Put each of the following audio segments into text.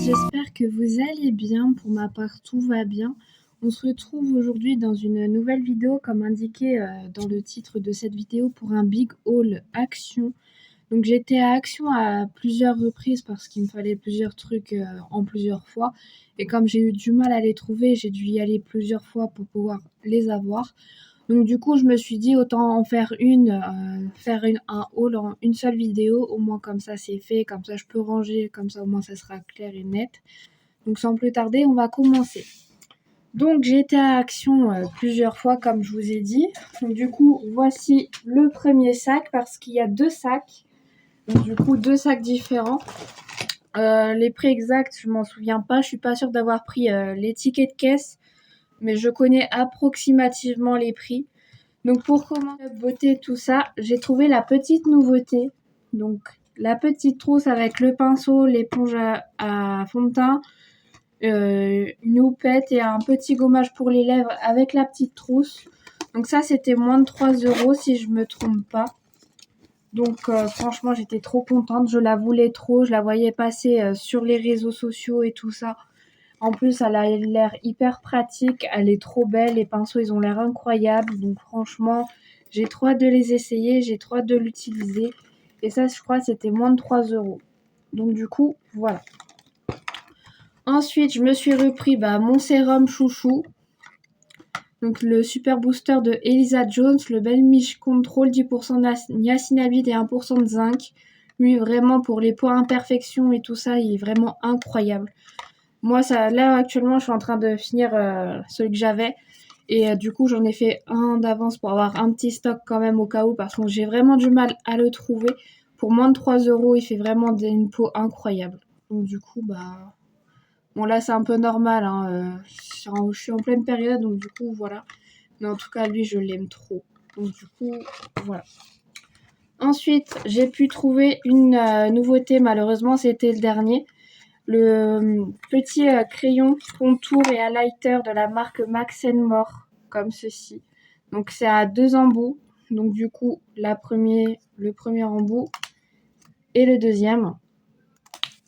j'espère que vous allez bien. Pour ma part, tout va bien. On se retrouve aujourd'hui dans une nouvelle vidéo, comme indiqué dans le titre de cette vidéo, pour un Big Haul Action. Donc j'étais à Action à plusieurs reprises parce qu'il me fallait plusieurs trucs en plusieurs fois. Et comme j'ai eu du mal à les trouver, j'ai dû y aller plusieurs fois pour pouvoir les avoir. Donc du coup, je me suis dit autant en faire un haul en une seule vidéo, au moins comme ça c'est fait, comme ça je peux ranger, comme ça au moins ça sera clair et net. Donc sans plus tarder, on va commencer. Donc j'ai été à Action plusieurs fois comme je vous ai dit. Donc du coup, voici le premier sac parce qu'il y a deux sacs. Donc du coup, deux sacs différents. Les prix exacts, je m'en souviens pas, je suis pas sûre d'avoir pris les tickets de caisse, mais je connais approximativement les prix. Donc pour commencer beauté tout ça, j'ai trouvé la petite nouveauté. Donc la petite trousse avec le pinceau, l'éponge à fond de teint, une houppette et un petit gommage pour les lèvres avec la petite trousse. Donc ça c'était moins de 3 € si je me trompe pas. Donc franchement j'étais trop contente, je la voulais trop, je la voyais passer sur les réseaux sociaux et tout ça. En plus, elle a l'air hyper pratique, elle est trop belle, les pinceaux ils ont l'air incroyables, donc franchement, j'ai trop hâte de les essayer, j'ai trop hâte de l'utiliser. Et ça, je crois, c'était moins de 3 €. Donc du coup, voilà. Ensuite, je me suis repris mon sérum chouchou. Donc le super booster de Elisa Jones, le Belmish Control, 10% de niacinamide et 1% de zinc. Lui, vraiment, pour les points imperfections et tout ça, il est vraiment incroyable. Moi, là, actuellement, je suis en train de finir celui que j'avais. Et du coup, j'en ai fait un d'avance pour avoir un petit stock quand même au cas où. Parce que j'ai vraiment du mal à le trouver. Pour moins de 3 €, il fait vraiment une peau incroyable. Donc du coup, bon là, c'est un peu normal. Hein, je suis en pleine période, donc du coup, voilà. Mais en tout cas, lui, je l'aime trop. Donc du coup, voilà. Ensuite, j'ai pu trouver une nouveauté. Malheureusement, c'était le dernier. Le petit crayon contour et highlighter de la marque Max More, comme ceci. Donc c'est à 2 embouts. Donc du coup, le premier embout et le deuxième.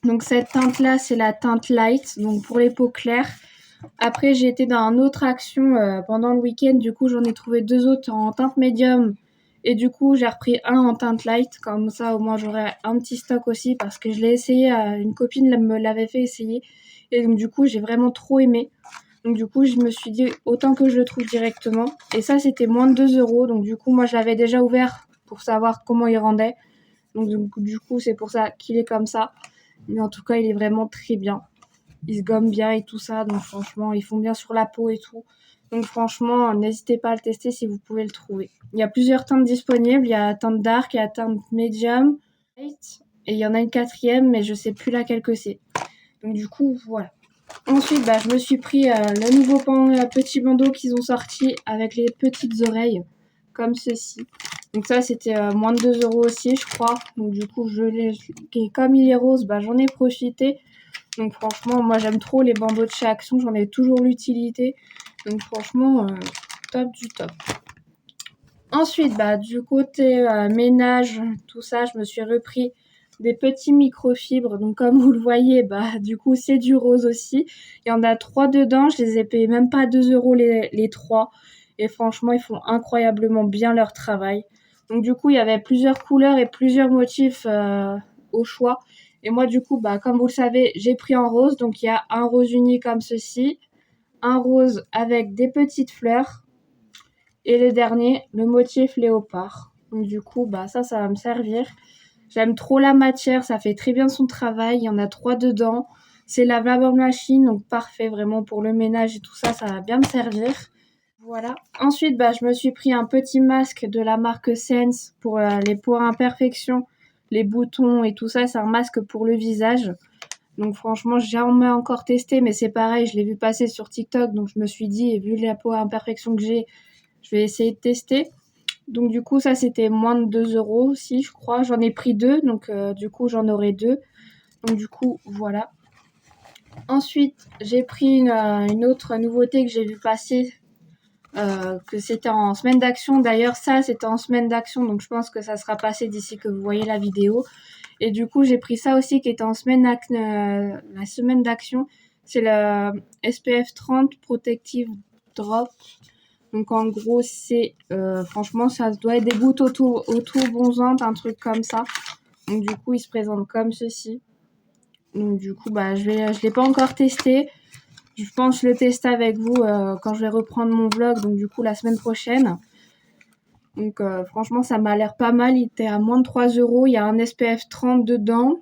Donc cette teinte-là, c'est la teinte light, donc pour les peaux claires. Après, j'ai été dans une autre action pendant le week-end. Du coup, j'en ai trouvé deux autres en teinte médium. Et du coup, j'ai repris un en teinte light. Comme ça, au moins, j'aurai un petit stock aussi. Parce que je l'ai essayé, une copine me l'avait fait essayer. Et donc, du coup, j'ai vraiment trop aimé. Donc, du coup, je me suis dit, autant que je le trouve directement. Et ça, c'était moins de 2 €. Donc, du coup, moi, je l'avais déjà ouvert pour savoir comment il rendait. Donc, du coup, c'est pour ça qu'il est comme ça. Mais en tout cas, il est vraiment très bien. Ils se gomment bien et tout ça, donc franchement, ils font bien sur la peau et tout. Donc franchement, n'hésitez pas à le tester si vous pouvez le trouver. Il y a plusieurs teintes disponibles, il y a la teinte dark, il y a la teinte medium, light, et il y en a une quatrième, mais je sais plus laquelle que c'est. Donc du coup, voilà. Ensuite, je me suis pris le nouveau petit bandeau qu'ils ont sorti avec les petites oreilles, comme ceci. Donc ça, c'était moins de 2 € aussi, je crois. Donc du coup, comme il est rose, j'en ai profité. Donc franchement, moi j'aime trop les bandeaux de chez Action, j'en ai toujours l'utilité. Donc franchement, top du top. Ensuite, du côté ménage, tout ça, je me suis repris des petits microfibres. Donc comme vous le voyez, du coup c'est du rose aussi. Il y en a 3 dedans, je les ai payés même pas 2 € les 3. Et franchement, ils font incroyablement bien leur travail. Donc du coup, il y avait plusieurs couleurs et plusieurs motifs au choix. Et moi, du coup, comme vous le savez, j'ai pris en rose. Donc, il y a un rose uni comme ceci, un rose avec des petites fleurs et le dernier, le motif léopard. Donc, du coup, ça va me servir. J'aime trop la matière, ça fait très bien son travail. Il y en a 3 dedans. C'est lavable en machine, donc parfait vraiment pour le ménage et tout ça, ça va bien me servir. Voilà. Ensuite, je me suis pris un petit masque de la marque Sense pour les points imperfections, les boutons et tout ça. C'est un masque pour le visage. Donc franchement, j'ai jamais encore testé, mais c'est pareil, je l'ai vu passer sur TikTok. Donc je me suis dit, et vu la peau imperfection que j'ai, je vais essayer de tester. Donc du coup, ça c'était moins de 2 € aussi, je crois. J'en ai pris 2, donc du coup j'en aurai 2. Donc du coup, voilà. Ensuite, j'ai pris une autre nouveauté que j'ai vu passer que c'était en semaine d'action. D'ailleurs, ça, c'était en semaine d'action, donc je pense que ça sera passé d'ici que vous voyez la vidéo. Et du coup, j'ai pris ça aussi qui était en semaine la semaine d'action. C'est le SPF 30 Protective Drop. Donc en gros, c'est franchement, ça doit être des gouttes auto-bronzantes, un truc comme ça. Donc du coup, il se présente comme ceci. Donc du coup, je l'ai pas encore testé. Je pense le tester avec vous quand je vais reprendre mon vlog, donc du coup la semaine prochaine. Donc franchement, ça m'a l'air pas mal. Il était à moins de 3 €. Il y a un SPF 30 dedans.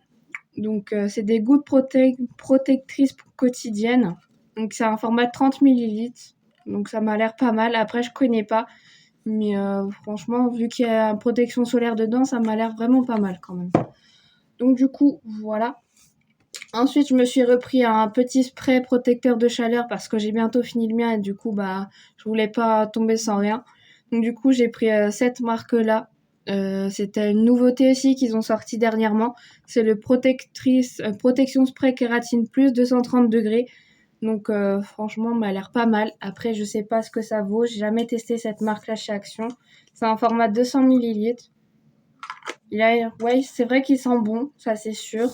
Donc c'est des gouttes protectrices quotidiennes. Donc c'est un format de 30 ml. Donc ça m'a l'air pas mal. Après, je connais pas. Mais franchement, vu qu'il y a une protection solaire dedans, ça m'a l'air vraiment pas mal quand même. Donc du coup, voilà. Ensuite, je me suis repris un petit spray protecteur de chaleur parce que j'ai bientôt fini le mien et du coup, je voulais pas tomber sans rien. Donc du coup, j'ai pris cette marque-là. C'était une nouveauté aussi qu'ils ont sorti dernièrement. C'est le Protection Spray Kératine Plus 230 degrés. Donc franchement, m'a l'air pas mal. Après, je sais pas ce que ça vaut. J'ai jamais testé cette marque-là chez Action. C'est un format de 200 ml. Ouais, c'est vrai qu'il sent bon, ça c'est sûr.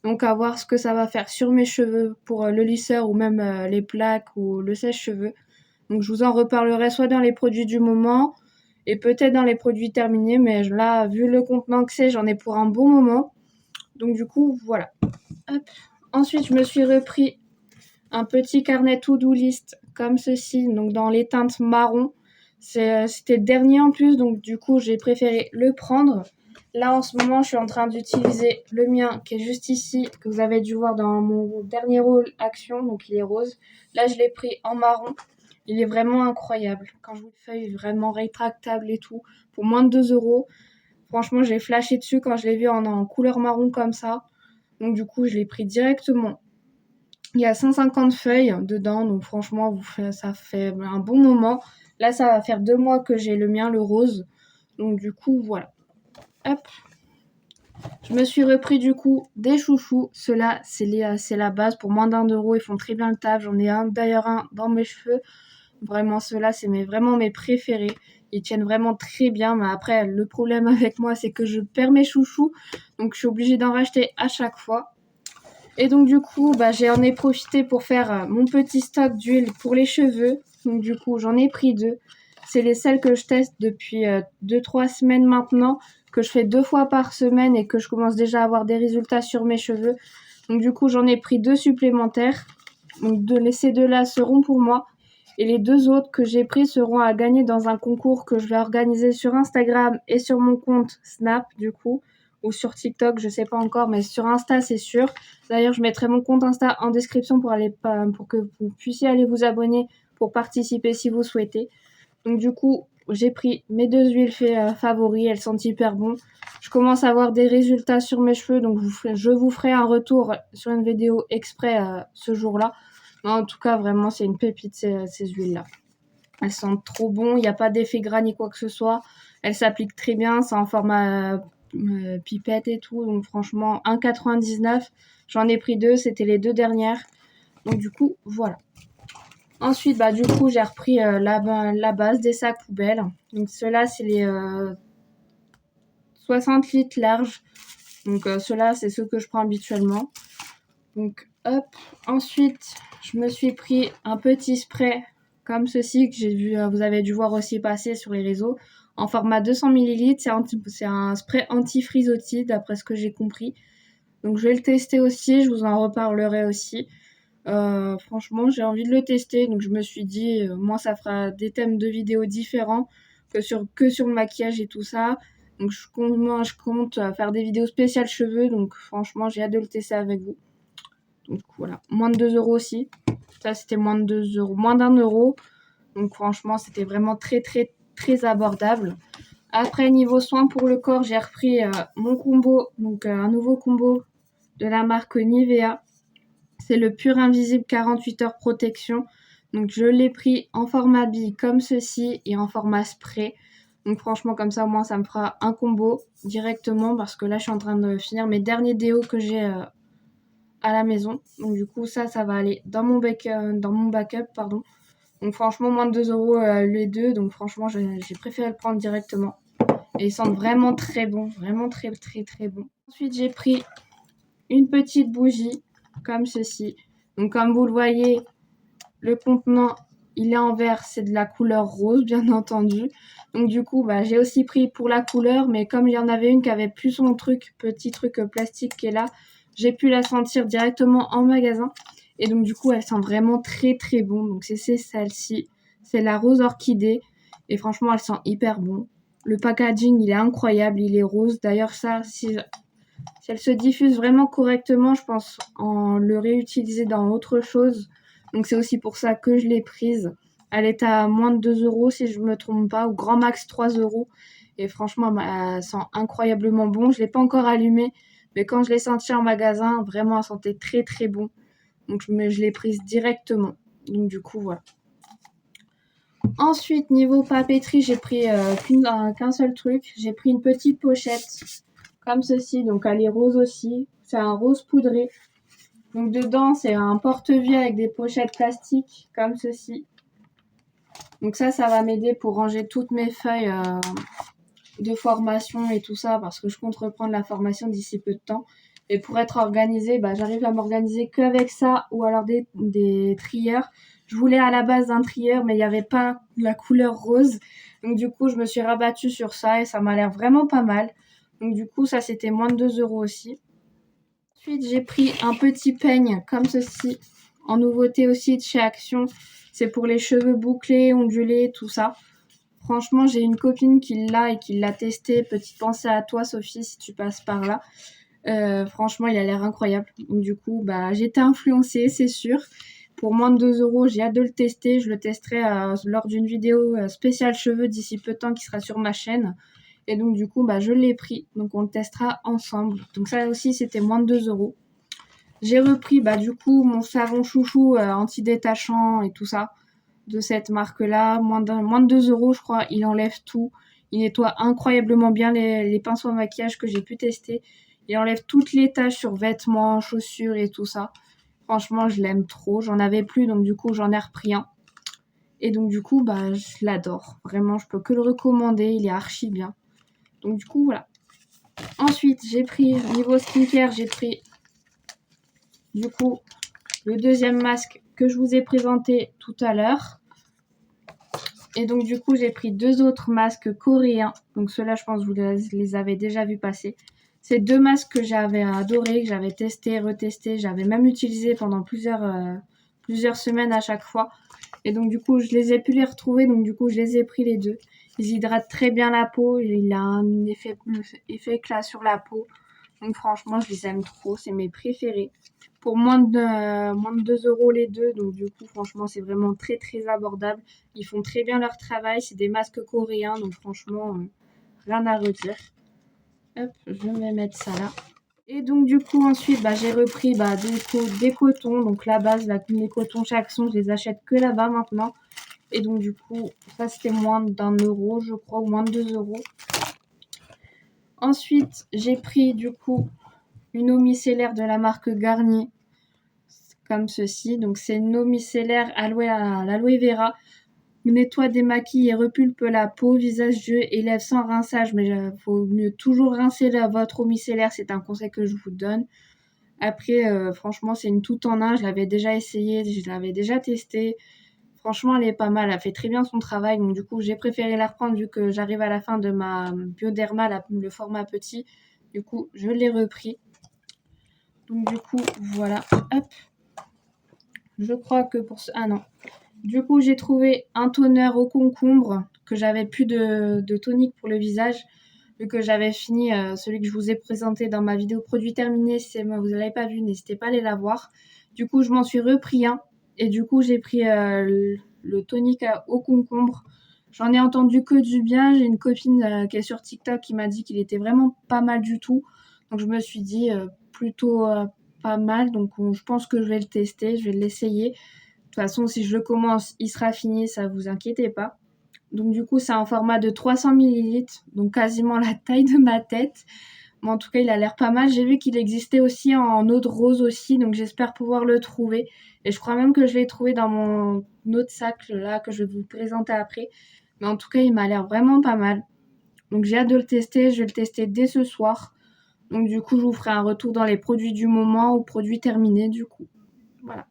Donc à voir ce que ça va faire sur mes cheveux pour le lisseur ou même les plaques ou le sèche-cheveux. Donc je vous en reparlerai soit dans les produits du moment et peut-être dans les produits terminés. Mais là, vu le contenant que c'est, j'en ai pour un bon moment. Donc du coup, voilà. Hop. Ensuite, je me suis repris un petit carnet to-do list comme ceci, donc dans les teintes marron. C'était le dernier en plus, donc du coup, j'ai préféré le prendre. Là, en ce moment, je suis en train d'utiliser le mien qui est juste ici, que vous avez dû voir dans mon dernier haul Action, donc il est rose. Là, je l'ai pris en marron. Il est vraiment incroyable. Quand je vous le fais, il est vraiment rétractable et tout. Pour moins de 2 €. Franchement, j'ai flashé dessus quand je l'ai vu en couleur marron comme ça. Donc du coup, je l'ai pris directement. Il y a 150 feuilles dedans, donc franchement, ça fait un bon moment. Là, ça va faire 2 mois que j'ai le mien, le rose. Donc du coup, voilà. Hop. Je me suis repris du coup des chouchous. Ceux-là, c'est la base. Pour moins d'1 €, ils font très bien le taf. J'en ai d'ailleurs un dans mes cheveux. Vraiment, ceux-là, c'est vraiment mes préférés. Ils tiennent vraiment très bien. Mais après, le problème avec moi, c'est que je perds mes chouchous. Donc, je suis obligée d'en racheter à chaque fois. Et donc, du coup, j'en ai profité pour faire mon petit stock d'huile pour les cheveux. Donc, du coup, j'en ai pris 2. C'est celles que je teste depuis 2-3 semaines maintenant, que je fais 2 fois par semaine et que je commence déjà à avoir des résultats sur mes cheveux. Donc, du coup, j'en ai pris 2 supplémentaires. Donc, ces 2-là seront pour moi. Et les 2 autres que j'ai pris seront à gagner dans un concours que je vais organiser sur Instagram et sur mon compte Snap, du coup. Ou sur TikTok, je sais pas encore, mais sur Insta, c'est sûr. D'ailleurs, je mettrai mon compte Insta en description pour que vous puissiez aller vous abonner pour participer si vous souhaitez. Donc du coup, j'ai pris mes 2 huiles favoris, elles sentent hyper bon. Je commence à avoir des résultats sur mes cheveux, donc je vous ferai un retour sur une vidéo exprès ce jour-là. Mais en tout cas, vraiment, c'est une pépite ces huiles-là. Elles sentent trop bon, il n'y a pas d'effet gras ni quoi que ce soit. Elles s'appliquent très bien, c'est en format pipette et tout. Donc franchement, 1,99 €. J'en ai pris 2, c'était les 2 dernières. Donc du coup, voilà. Ensuite, du coup, j'ai repris la base des sacs poubelles. Donc ceux-là, c'est les 60 litres larges. Donc ceux-là, c'est ceux que je prends habituellement. Donc hop. Ensuite, je me suis pris un petit spray comme ceci que j'ai vu, vous avez dû voir aussi passer sur les réseaux, en format 200 ml. C'est un spray anti-frisottis d'après ce que j'ai compris. Donc je vais le tester aussi, je vous en reparlerai aussi. Franchement, j'ai envie de le tester, donc je me suis dit, moi, ça fera des thèmes de vidéos différents que sur le maquillage et tout ça. Donc je compte faire des vidéos spéciales cheveux, donc franchement, j'ai hâte de le tester avec vous. Donc voilà, moins de 2 € aussi. Ça, c'était moins de 2 €, moins d'1 €. Donc franchement, c'était vraiment très, très, très abordable. Après, niveau soins pour le corps, j'ai repris mon combo, donc un nouveau combo de la marque Nivea. C'est le Pur Invisible 48 heures protection. Donc je l'ai pris en format bille comme ceci et en format spray. Donc franchement, comme ça, moi, ça me fera un combo directement parce que là, je suis en train de finir mes derniers déos que j'ai à la maison. Donc du coup, ça va aller dans mon backup, pardon. Donc franchement, moins de 2 € les deux. Donc franchement, j'ai préféré le prendre directement. Et ils sentent vraiment très bon. Vraiment très très très bon. Ensuite, j'ai pris une petite bougie comme ceci. Donc comme vous le voyez, le contenant, il est en verre, c'est de la couleur rose, bien entendu. Donc du coup, j'ai aussi pris pour la couleur, mais comme il y en avait une qui avait plus son petit truc plastique qui est là, j'ai pu la sentir directement en magasin. Et donc du coup, elle sent vraiment très très bon. Donc c'est celle-ci, c'est la rose orchidée. Et franchement, elle sent hyper bon. Le packaging, il est incroyable, il est rose. D'ailleurs, ça, si elle se diffuse vraiment correctement, je pense en le réutiliser dans autre chose. Donc c'est aussi pour ça que je l'ai prise. Elle est à moins de 2 € si je ne me trompe pas, ou grand max 3 €. Et franchement, elle sent incroyablement bon. Je ne l'ai pas encore allumée, mais quand je l'ai sentie en magasin, vraiment, elle sentait très très bon. Donc je l'ai prise directement. Donc du coup, voilà. Ensuite, niveau papeterie, j'ai pris qu'un seul truc. J'ai pris une petite pochette comme ceci. Donc elle est rose aussi. C'est un rose poudré. Donc dedans, c'est un porte-vie avec des pochettes plastiques comme ceci. Donc ça va m'aider pour ranger toutes mes feuilles de formation et tout ça parce que je compte reprendre la formation d'ici peu de temps. Et pour être organisée, j'arrive à m'organiser qu'avec ça ou alors des trieurs. Je voulais à la base un trieur, mais il n'y avait pas la couleur rose. Donc du coup, je me suis rabattue sur ça et ça m'a l'air vraiment pas mal. Donc du coup, ça c'était moins de 2 € aussi. Ensuite, j'ai pris un petit peigne comme ceci, en nouveauté aussi de chez Action. C'est pour les cheveux bouclés, ondulés, tout ça. Franchement, j'ai une copine qui l'a et qui l'a testé. Petite pensée à toi, Sophie, si tu passes par là. Franchement, il a l'air incroyable. Donc, du coup, j'ai été influencée, c'est sûr. Pour moins de 2 €, j'ai hâte de le tester. Je le testerai lors d'une vidéo spéciale cheveux d'ici peu de temps qui sera sur ma chaîne. Et donc, du coup, je l'ai pris. Donc, on le testera ensemble. Donc, ça aussi, c'était moins de 2 €. J'ai repris, du coup, mon savon chouchou anti-détachant et tout ça de cette marque-là. Moins de 2 €, je crois. Il enlève tout. Il nettoie incroyablement bien les pinceaux à maquillage que j'ai pu tester. Il enlève toutes les taches sur vêtements, chaussures et tout ça. Franchement, je l'aime trop. J'en avais plus, donc du coup, j'en ai repris un. Et donc, du coup, je l'adore. Vraiment, je peux que le recommander. Il est archi bien. Donc, du coup, voilà. Ensuite, j'ai pris, niveau skincare, j'ai pris, du coup, le deuxième masque que je vous ai présenté tout à l'heure. Et donc, du coup, j'ai pris 2 autres masques coréens. Donc, ceux-là, je pense que vous les avez déjà vus passer. C'est 2 masques que j'avais adorés, que j'avais testé, retesté. J'avais même utilisé pendant plusieurs semaines à chaque fois. Et donc, du coup, je les ai pu les retrouver. Donc, du coup, je les ai pris les deux. Ils hydratent très bien la peau. Il a un effet éclat sur la peau. Donc, franchement, je les aime trop. C'est mes préférés. Pour moins de 2 € les deux. Donc, du coup, franchement, c'est vraiment très, très abordable. Ils font très bien leur travail. C'est des masques coréens. Donc, franchement, rien à redire. Hop, je vais mettre ça là. Et donc, du coup, ensuite, j'ai repris des cotons. Donc, la base, les cotons chez Action, je les achète que là-bas maintenant. Et donc, du coup, ça, c'était moins d'1 €, je crois, ou moins de 2 €. Ensuite, j'ai pris, du coup, une eau micellaire de la marque Garnier. Comme ceci. Donc, c'est une eau micellaire à l'aloe vera. Nettoie, démaquille et repulpe la peau, visage, yeux et lèvres sans rinçage. Mais il faut mieux toujours rincer votre eau micellaire. C'est un conseil que je vous donne. Après, franchement, c'est une toute en un. Je l'avais déjà essayé, je l'avais déjà testé. Franchement, elle est pas mal. Elle fait très bien son travail. Donc, du coup, j'ai préféré la reprendre vu que j'arrive à la fin de ma Bioderma, le format petit. Du coup, je l'ai repris. Donc, du coup, voilà. Hop. Je crois que pour ce... Ah non. Du coup, j'ai trouvé un toner au concombre, que j'avais plus de tonique pour le visage, vu que j'avais fini celui que je vous ai présenté dans ma vidéo produit terminé. Si vous ne l'avez pas vu, n'hésitez pas à aller la voir. Du coup, je m'en suis repris un. Et du coup, j'ai pris le tonique au concombre. J'en ai entendu que du bien. J'ai une copine qui est sur TikTok qui m'a dit qu'il était vraiment pas mal du tout. Donc, je me suis dit plutôt pas mal. Donc, je pense que je vais le tester. Je vais l'essayer. De toute façon, si je le commence, il sera fini, ça vous inquiétez pas. Donc du coup, c'est un format de 300 ml, donc quasiment la taille de ma tête. Mais en tout cas, il a l'air pas mal. J'ai vu qu'il existait aussi en eau de rose aussi, donc j'espère pouvoir le trouver. Et je crois même que je l'ai trouvé dans mon autre sac là que je vais vous présenter après. Mais en tout cas, il m'a l'air vraiment pas mal. Donc j'ai hâte de le tester. Je vais le tester dès ce soir. Donc du coup, je vous ferai un retour dans les produits du moment ou produits terminés du coup. Voilà.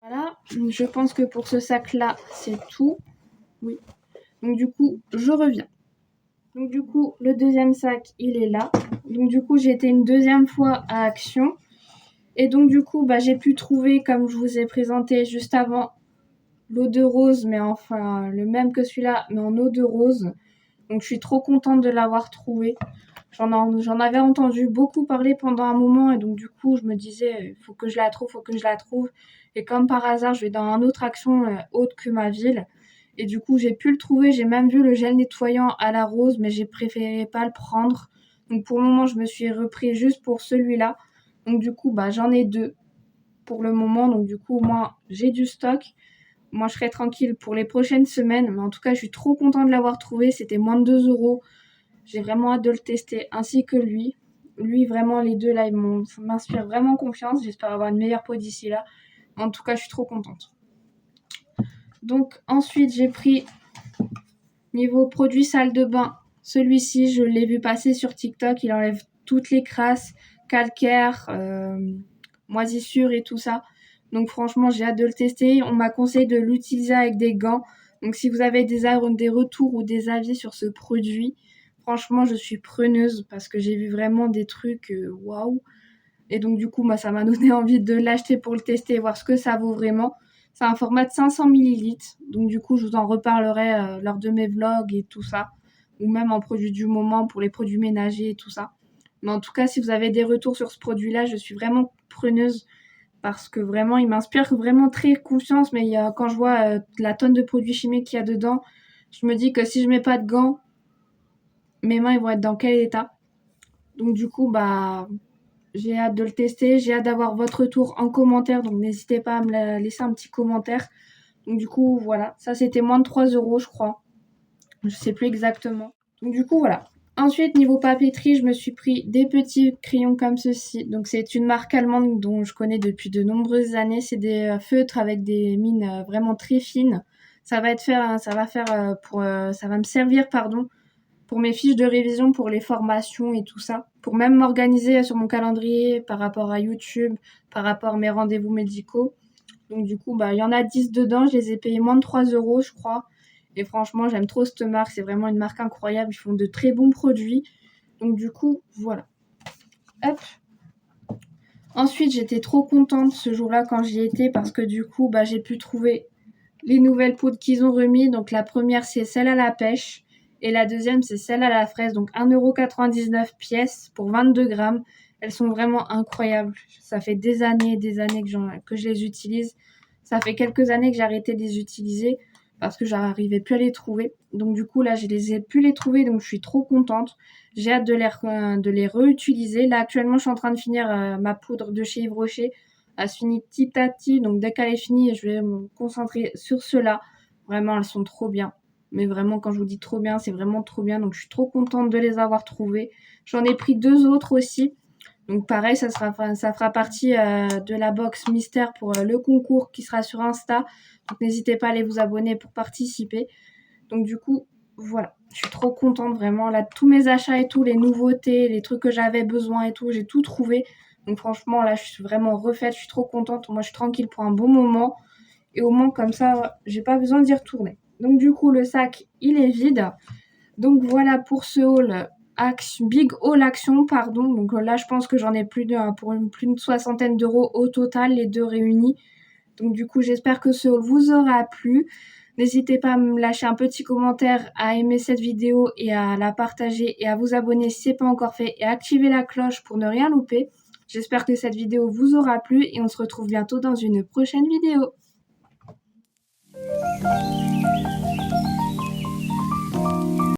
Voilà, je pense que pour ce sac-là, c'est tout. Oui. Donc du coup, je reviens. Donc du coup, le deuxième sac, il est là. Donc du coup, j'ai été une deuxième fois à Action. Et donc du coup, j'ai pu trouver, comme je vous ai présenté juste avant, l'eau de rose, mais enfin le même que celui-là, mais en eau de rose. Donc je suis trop contente de l'avoir trouvé. J'en avais entendu beaucoup parler pendant un moment et donc du coup je me disais faut que je la trouve, faut que je la trouve. Et comme par hasard, je vais dans une autre Action autre que ma ville. Et du coup, j'ai pu le trouver. J'ai même vu le gel nettoyant à la rose, mais j'ai préféré pas le prendre. Donc pour le moment, je me suis repris juste pour celui-là. Donc du coup, j'en ai deux pour le moment. Donc du coup, moi, j'ai du stock. Moi, je serai tranquille pour les prochaines semaines. Mais en tout cas, je suis trop contente de l'avoir trouvé. C'était moins de 2 euros. J'ai vraiment hâte de le tester, ainsi que lui. Lui, vraiment, les deux là, m'inspirent vraiment confiance. J'espère avoir une meilleure peau d'ici là. En tout cas, je suis trop contente. Donc ensuite, j'ai pris niveau produit salle de bain. Celui-ci, je l'ai vu passer sur TikTok. Il enlève toutes les crasses, calcaire, moisissures et tout ça. Donc franchement, j'ai hâte de le tester. On m'a conseillé de l'utiliser avec des gants. Donc si vous avez des retours ou des avis sur ce produit, franchement, je suis preneuse parce que j'ai vu vraiment des trucs waouh. Et donc du coup, ça m'a donné envie de l'acheter pour le tester et voir ce que ça vaut vraiment. C'est un format de 500 ml. Donc du coup, je vous en reparlerai lors de mes vlogs et tout ça. Ou même en produit du moment pour les produits ménagers et tout ça. Mais en tout cas, si vous avez des retours sur ce produit-là, je suis vraiment preneuse parce que vraiment, il m'inspire vraiment très confiance. Mais quand je vois la tonne de produits chimiques qu'il y a dedans, je me dis que si je mets pas de gants, mes mains ils vont être dans quel état? Donc du coup, j'ai hâte de le tester. J'ai hâte d'avoir votre retour en commentaire. Donc n'hésitez pas à me laisser un petit commentaire. Donc du coup, voilà. Ça, c'était moins de 3 euros, je crois. Je sais plus exactement. Donc du coup, voilà. Ensuite, niveau papeterie, je me suis pris des petits crayons comme ceci. Donc c'est une marque allemande dont je connais depuis de nombreuses années. C'est des feutres avec des mines vraiment très fines. Ça va me servir, pardon, pour mes fiches de révision, pour les formations et tout ça, pour même m'organiser sur mon calendrier par rapport à YouTube, par rapport à mes rendez-vous médicaux. Donc du coup, il y en a 10 dedans, je les ai payés moins de 3 euros, je crois. Et franchement, j'aime trop cette marque, c'est vraiment une marque incroyable, ils font de très bons produits. Donc du coup, voilà. Hop. Ensuite, j'étais trop contente ce jour-là quand j'y étais parce que du coup, j'ai pu trouver les nouvelles poudres qu'ils ont remis. Donc la première, c'est celle à la pêche. Et la deuxième, c'est celle à la fraise. Donc 1,99 € pièce pour 22 grammes. Elles sont vraiment incroyables. Ça fait des années que je les utilise. Ça fait quelques années que j'ai arrêté de les utiliser parce que j'arrivais plus à les trouver. Donc du coup, là, je les ai pu les trouver. Donc je suis trop contente. J'ai hâte de les réutiliser. Là, actuellement, je suis en train de finir ma poudre de chez Yves Rocher. Elle se finit petit à petit, donc dès qu'elle est finie, je vais me concentrer sur cela. Vraiment, elles sont trop bien. Mais vraiment, quand je vous dis trop bien, c'est vraiment trop bien. Donc, je suis trop contente de les avoir trouvées. J'en ai pris 2 autres aussi. Donc, pareil, ça fera partie de la box mystère pour le concours qui sera sur Insta. Donc, n'hésitez pas à aller vous abonner pour participer. Donc, du coup, voilà. Je suis trop contente, vraiment. Là, tous mes achats et tout, les nouveautés, les trucs que j'avais besoin et tout, j'ai tout trouvé. Donc franchement, là, je suis vraiment refaite, je suis trop contente. Moi, je suis tranquille pour un bon moment. Et au moins, comme ça, j'ai pas besoin d'y retourner. Donc du coup, le sac, il est vide. Donc voilà pour ce haul, Big Haul Action, pardon. Donc là, je pense que j'en ai plus d'une soixantaine d'euros au total, les deux réunis. Donc du coup, j'espère que ce haul vous aura plu. N'hésitez pas à me lâcher un petit commentaire, à aimer cette vidéo et à la partager et à vous abonner si ce n'est pas encore fait et à activer la cloche pour ne rien louper. J'espère que cette vidéo vous aura plu et on se retrouve bientôt dans une prochaine vidéo.